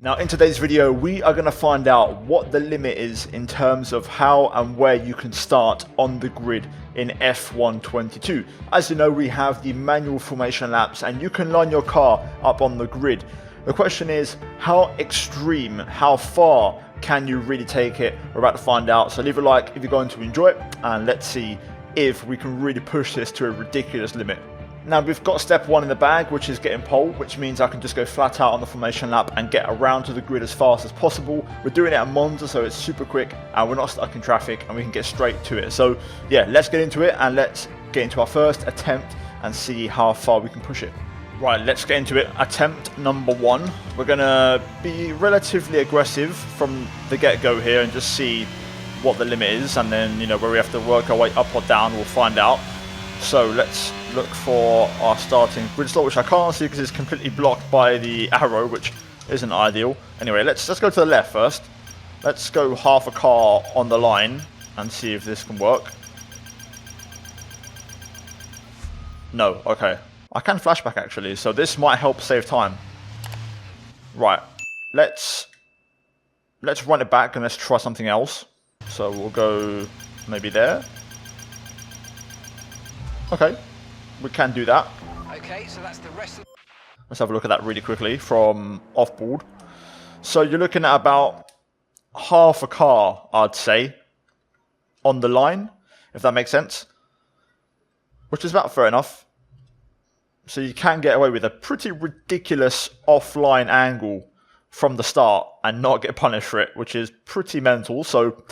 Now in today's video we are going to find out what the limit is in terms of how and where you can start on the grid in F1 22. As you know, we have the manual formation laps and you can line your car up on the grid. The question is, how extreme, how far can you really take it? We're about to find out, so leave a like if you're going to enjoy it, and let's see if we can really push this to a ridiculous limit. Now we've got step one in the bag, which is getting pole, which means I can just go flat out on the formation lap and get around to the grid as fast as possible. We're doing it at Monza, so it's super quick and we're not stuck in traffic and we can get straight to it. So yeah, let's get into it and let's get into our first attempt and see how far we can push it. Right, let's get into it. Attempt number one. We're going to be relatively aggressive from the get-go here and just see what the limit is, and then, you know, where we have to work our way up or down, we'll find out. So let's look for our starting grid slot, which I can't see because it's completely blocked by the arrow, which isn't ideal. Anyway, let's go to the left first. Let's go half a car on the line and see if this can work. No, okay. I can flashback actually, so this might help save time. Right, let's run it back and let's try something else. So we'll go maybe there. Okay, we can do that. Okay, so that's the rest of... Let's have a look at that really quickly from off-board. So you're looking at about half a car, I'd say, on the line, if that makes sense. Which is about fair enough. So you can get away with a pretty ridiculous offline angle from the start and not get punished for it, which is pretty mental. So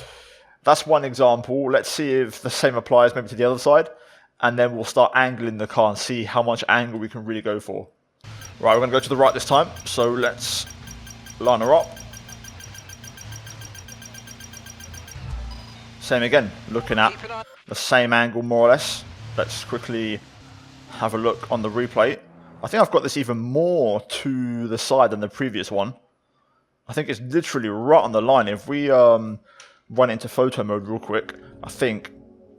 that's one example. Let's see if the same applies maybe to the other side. And then we'll start angling the car and see how much angle we can really go for. Right, we're going to go to the right this time. So let's line her up. Same again, looking at the same angle more or less. Let's quickly have a look on the replay. I think I've got this even more to the side than the previous one. I think it's literally right on the line. If we run into photo mode real quick, I think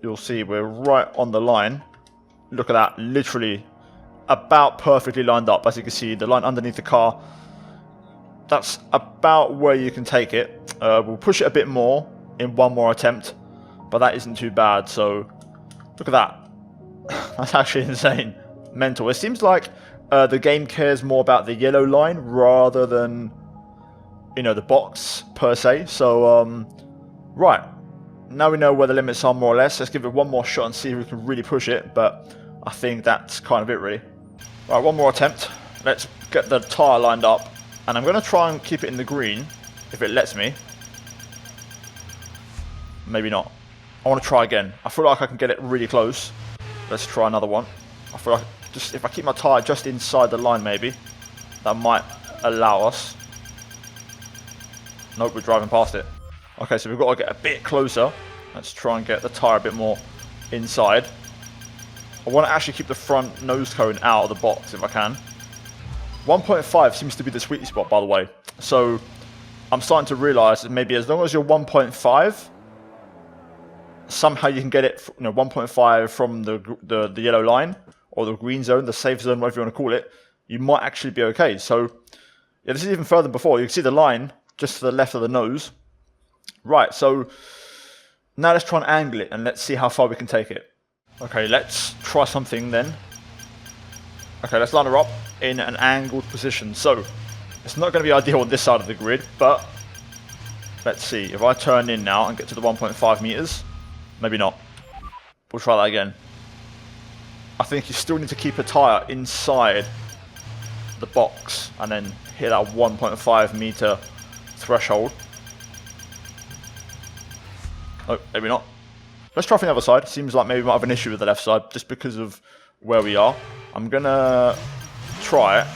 you'll see we're right on the line. Look at that, literally about perfectly lined up. As you can see, the line underneath the car, that's about where you can take it. We'll push it a bit more in one more attempt, but that isn't too bad. So look at that. That's actually insane. Mental. It seems like the game cares more about the yellow line rather than, you know, the box per se. So right, now we know where the limits are more or less. Let's give it one more shot and see if we can really push it, but I think that's kind of it really. Right, one more attempt. Let's get the tyre lined up, and I'm going to try and keep it in the green if it lets me. Maybe not. I want to try again. I feel like I can get it really close. Let's try another one. I feel like just if I keep my tyre just inside the line maybe, that might allow us. Nope, we're driving past it. Okay, so we've got to get a bit closer. Let's try and get the tyre a bit more inside. I want to actually keep the front nose cone out of the box if I can. 1.5 seems to be the sweet spot, by the way. So I'm starting to realise that maybe as long as you're 1.5, somehow you can get it, 1.5 from the yellow line or the green zone, the safe zone, whatever you want to call it, you might actually be okay. So yeah, this is even further than before. You can see the line just to the left of the nose. Right, so now let's try and angle it and let's see how far we can take it. Okay, let's try something then. Okay, let's line her up in an angled position. So it's not going to be ideal on this side of the grid, but let's see. If I turn in now and get to the 1.5 meters, maybe not. We'll try that again. I think you still need to keep a tyre inside the box and then hit that 1.5 meter threshold. Oh, maybe not. Let's try from the other side. Seems like maybe we might have an issue with the left side just because of where we are. I'm going to try it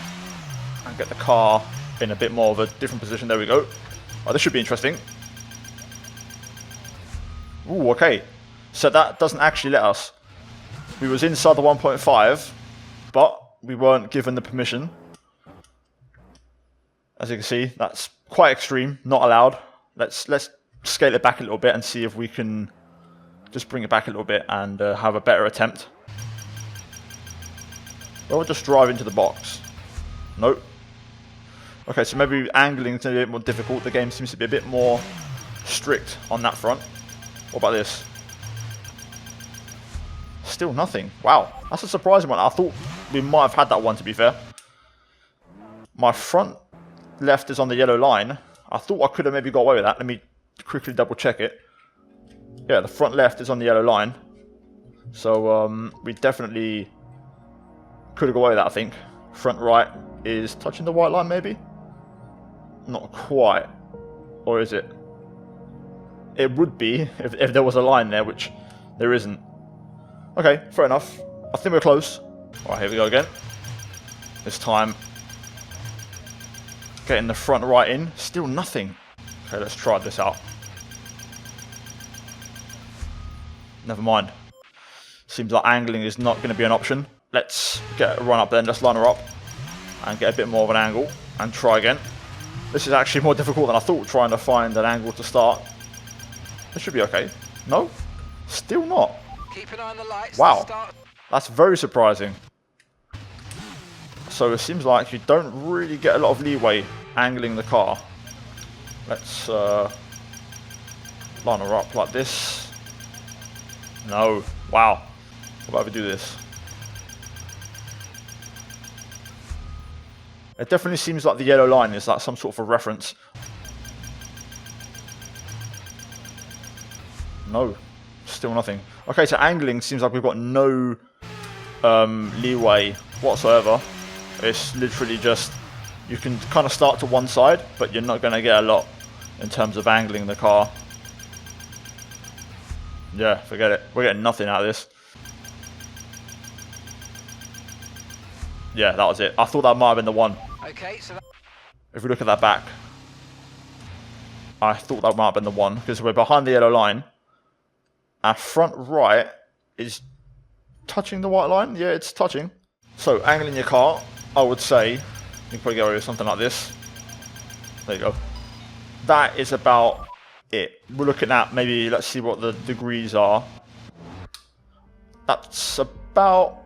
and get the car in a bit more of a different position. There we go. Oh, this should be interesting. Ooh, okay. So that doesn't actually let us. We was inside the 1.5, but we weren't given the permission. As you can see, that's quite extreme, not allowed. Let's scale it back a little bit and see if we can just bring it back a little bit and have a better attempt. Or we'll just drive into the box. Nope. Okay, so maybe angling is going to be a bit more difficult. The game seems to be a bit more strict on that front. What about this? Still nothing. Wow, that's a surprising one. I thought we might have had that one, to be fair. My front left is on the yellow line. I thought I could have maybe got away with that. Let me quickly double check it. Yeah, the front left is on the yellow line. So we definitely could have got away with that, I think. Front right is touching the white line, maybe? Not quite. Or is it? It would be if there was a line there, which there isn't. Okay, fair enough. I think we're close. Alright, here we go again. This time, getting the front right in. Still nothing. Okay, let's try this out. Never mind. Seems like angling is not going to be an option. Let's get a run up then. Let's line her up and get a bit more of an angle and try again. This is actually more difficult than I thought, trying to find an angle to start. This should be okay. No? Still not. Keep an eye on the lights. Wow. That's very surprising. So it seems like you don't really get a lot of leeway angling the car. Let's line her up like this. No. Wow. How about we do this? It definitely seems like the yellow line is like some sort of a reference. No. Still nothing. Okay, so angling seems like we've got no leeway whatsoever. It's literally just, you can kind of start to one side, but you're not going to get a lot in terms of angling the car. Yeah, forget it. We're getting nothing out of this. Yeah, that was it. I thought that might have been the one. Okay, so If we look at that back, I thought that might have been the one, because we're behind the yellow line. Our front right is touching the white line. Yeah, it's touching. So, angling your car, I would say, you can probably get away with something like this. There you go. That is about it. We're looking at maybe, let's see what the degrees are. That's about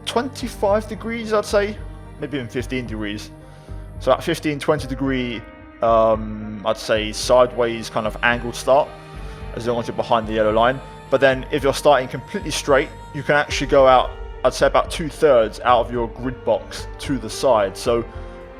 25 degrees, I'd say. Maybe even 15 degrees. So at 15, 20 degree, I'd say sideways kind of angled start, as long as you're behind the yellow line. But then if you're starting completely straight, you can actually go out, I'd say about 2/3 out of your grid box to the side. So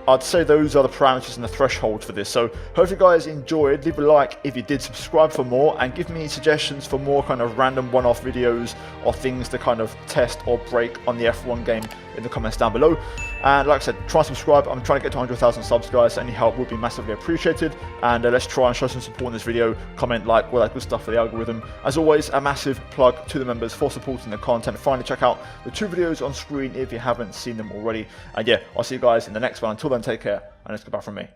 I'd say those are the parameters and the threshold for this. So hope you guys enjoyed. Leave a like if you did, subscribe for more, and give me suggestions for more kind of random one-off videos or things to kind of test or break on the F1 game in the comments down below. And like I said, try and subscribe. I'm trying to get to 100,000 subs, guys. Any help would be massively appreciated. And let's try and show some support in this video. Comment, like, all that good stuff for the algorithm. As always, a massive plug to the members for supporting the content. Finally, check out the 2 videos on screen if you haven't seen them already. And yeah, I'll see you guys in the next one. Until then, take care, and it's goodbye from me.